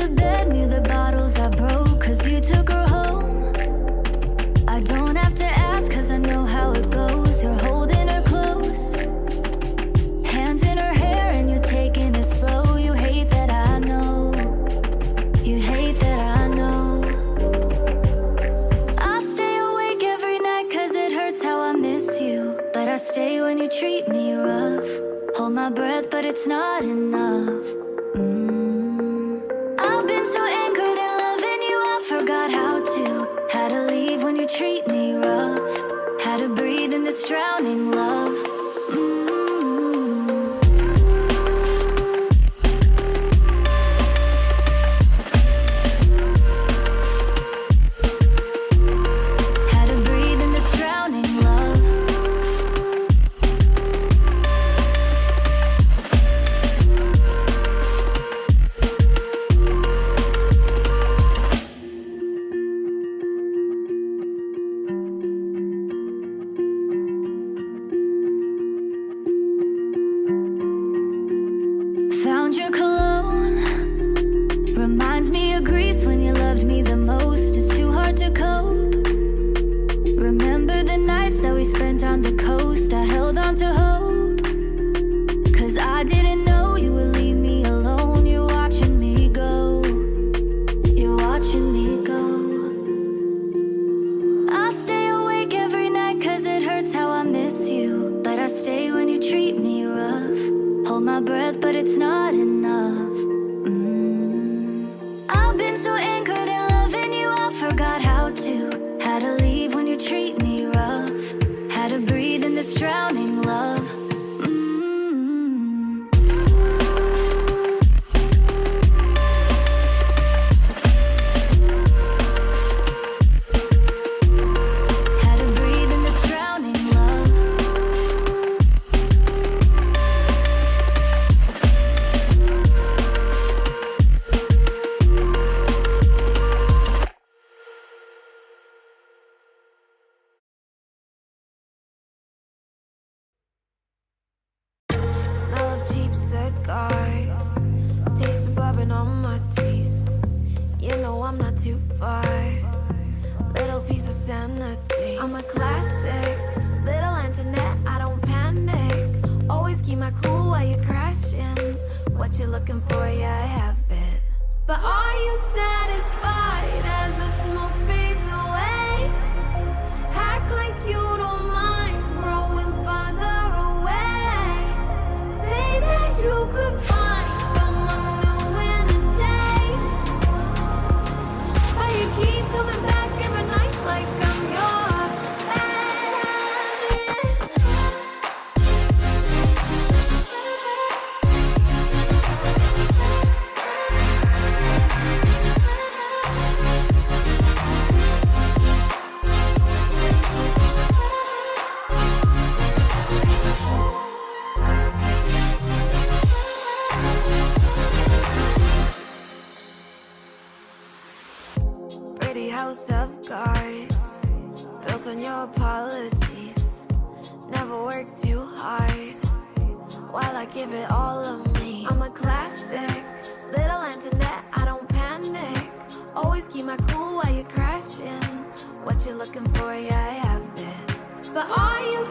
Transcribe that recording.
the bed near the bottles I broke, 'cause you took her home. I don't have to ask, 'cause I know how it goes. You're holding her close, hands in her hair, and you're taking it slow. You hate that I know, you hate that I know. I stay awake every night 'cause it hurts how I miss you, but I stay when you treat me rough. Hold my breath, but it's not enough. I've been so anchored in loving you, I forgot how to. Had to leave when you treat me rough. Had to breathe in this drowning love. Had to breathe in this drowning love. Found your cologne, reminds me of Greece when you loved me the most. It's too hard to cope. Remember the nights that we spent on the coast. I held on to hope, 'cause I didn't know you would leave me alone. You're watching me go, you're watching me go. I stay awake every night 'cause it hurts how I miss you, but I stay when you treat me rough. Hold my breath, but it's not enough. I've been so anchored in loving you, I forgot how to. Had to leave when you treat me rough. Had to breathe in this drowning love. Had to breathe in this drowning love. Smell of cheap cigars, taste of bourbon on my teeth. You know I'm not too far, little piece of sanity. I'm a classic, little Antoinette, I don't panic. Always keep my cool while you're crashing. What you looking for, yeah, I have it. But are you satisfied as the smoke fades away? Act like you don't mind growing farther away. Say that you could find someone new in a day. Why you keep coming back every night like I'm your bad habit? Pretty house of cards, built on your apologies. Never worked too hard, while I give it all of me. I'm a classic, little Antoinette, I don't panic. Always keep my cool while you're crashing. What you looking for, yeah, I have it. But are you